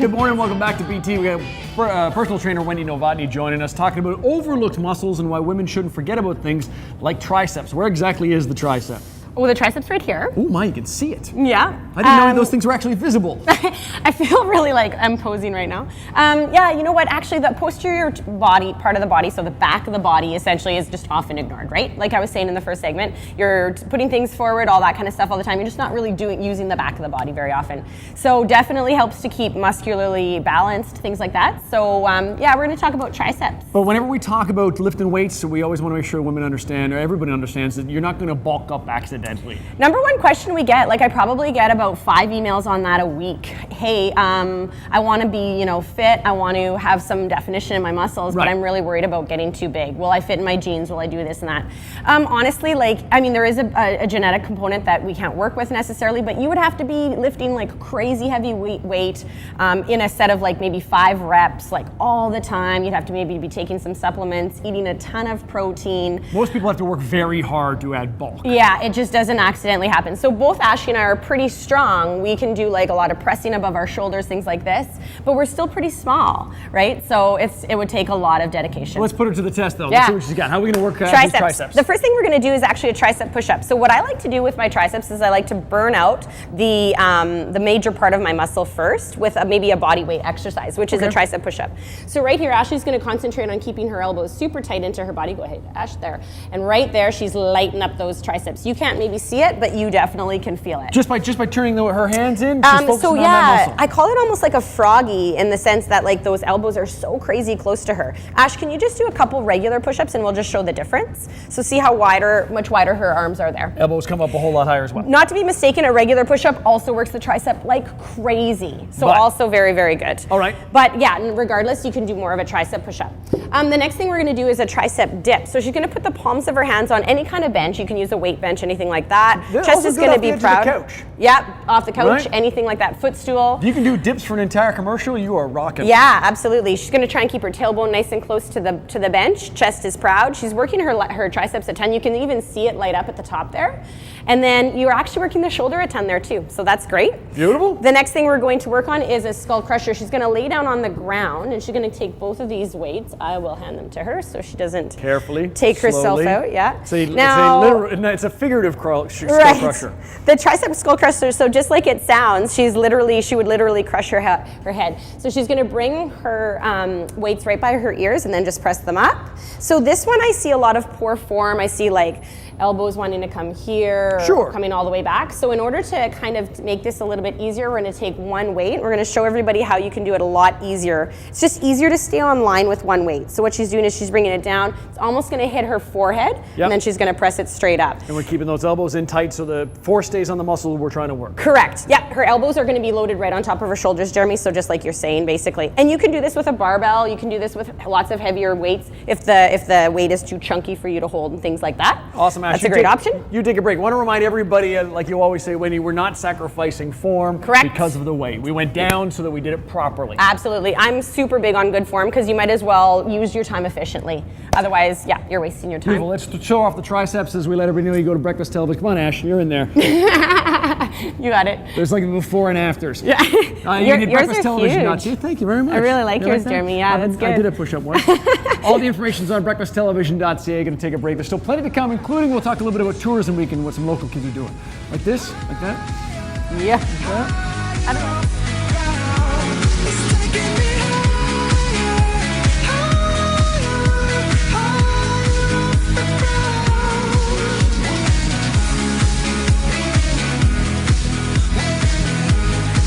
Good morning, welcome back to BT. We got personal trainer Wendy Novotny joining us, talking about overlooked muscles and why women shouldn't forget about things like triceps. Where exactly is the tricep? Oh, the triceps right here. Oh my, you can see it. Yeah. I didn't know those things were actually visible. I feel really like I'm posing right now. Yeah, you know what? Actually, the posterior body, part of the body, so the back of the body essentially is just often ignored, right? Like I was saying in the first segment, you're putting things forward, all that kind of stuff all the time. You're just not really using the back of the body very often. So definitely helps to keep muscularly balanced, things like that. So yeah, we're going to talk about triceps. But whenever we talk about lifting weights, we always want to make sure women understand, or everybody understands, that you're not going to bulk up accidentally. Number one question we get, like I probably get about 5 emails on that a week. Hey, I want to be, fit. I want to have some definition in my muscles, but I'm really worried about getting too big. Will I fit in my jeans? Will I do this and that? Honestly, there is a genetic component that we can't work with necessarily, but you would have to be lifting like crazy heavy weight in a set of like maybe 5 reps, like all the time. You'd have to maybe be taking some supplements, eating a ton of protein. Most people have to work very hard to add bulk. Yeah, it just doesn't accidentally happen. So both Ashley and I are pretty strong. We can do like a lot of pressing above our shoulders, things like this, but we're still pretty small, right? So it would take a lot of dedication. Well, let's put her to the test though. Yeah. Let's see what she's got. How are we gonna work these triceps? The first thing we're gonna do is actually a tricep push-up. So what I like to do with my triceps is I like to burn out the major part of my muscle first with maybe a body weight exercise, which is a tricep push-up. So right here, Ashley's gonna concentrate on keeping her elbows super tight into her body. Go ahead, Ash, there. And right there, she's lighting up those triceps. You can't maybe see it, but you definitely can feel it. Just by turning her hands in, she's focusing on that muscle. I call it almost like a froggy in the sense that like those elbows are so crazy close to her. Ash, can you just do a couple regular push-ups and we'll just show the difference? So see how much wider her arms are there. Elbows come up a whole lot higher as well. Not to be mistaken, a regular push-up also works the tricep like crazy. So also very, very good. All right. But yeah, regardless, you can do more of a tricep push-up. The next thing we're gonna do is a tricep dip. So she's gonna put the palms of her hands on any kind of bench. You can use a weight bench, anything like that. Chest is going to be proud. Couch. Yep, off the couch, anything like that. Footstool. If you can do dips for an entire commercial, you are rocking. Yeah, absolutely. She's going to try and keep her tailbone nice and close to the bench. Chest is proud. She's working her triceps a ton. You can even see it light up at the top there. And then you're actually working the shoulder a ton there too. So that's great. Beautiful. The next thing we're going to work on is a skull crusher. She's going to lay down on the ground and she's going to take both of these weights. I will hand them to her so she doesn't carefully take herself out. Yeah. It's a figurative skull crusher. The tricep skull crusher, so just like it sounds, she would literally crush her head. So she's gonna bring her weights right by her ears and then just press them up. So this one I see a lot of poor form. I see like elbows wanting to come here, or coming all the way back. So in order to kind of make this a little bit easier, we're gonna take one weight. We're gonna show everybody how you can do it a lot easier. It's just easier to stay on line with one weight. So what she's doing is she's bringing it down. It's almost gonna hit her forehead, and then she's gonna press it straight up. And we're keeping those elbows in tight so the force stays on the muscle we're trying to work. Correct. Yeah, her elbows are gonna be loaded right on top of her shoulders, Jeremy, so just like you're saying, basically. And you can do this with a barbell. You can do this with lots of heavier weights if the weight is too chunky for you to hold and things like that. Awesome, Ash. That's a great option. You take a break. I want to remind everybody, like you always say, Wendy, we're not sacrificing form because of the weight. We went down so that we did it properly. Absolutely. I'm super big on good form because you might as well use your time efficiently. Otherwise, yeah, you're wasting your time. Beautiful. Let's show off the triceps as we let everybody know you go to breakfast television. Come on, Ash, you're in there. You got it. There's like the before and afters. Yeah. You need breakfast television. Thank you very much. I really like yours, Jeremy. Yeah, that's good. I did a push-up once. All the information's on breakfasttelevision.ca. Going to take a break. There's still plenty to come, including we'll talk a little bit about tourism week and what some local kids are doing. Like this, like that. Yeah. Like that. I don't know.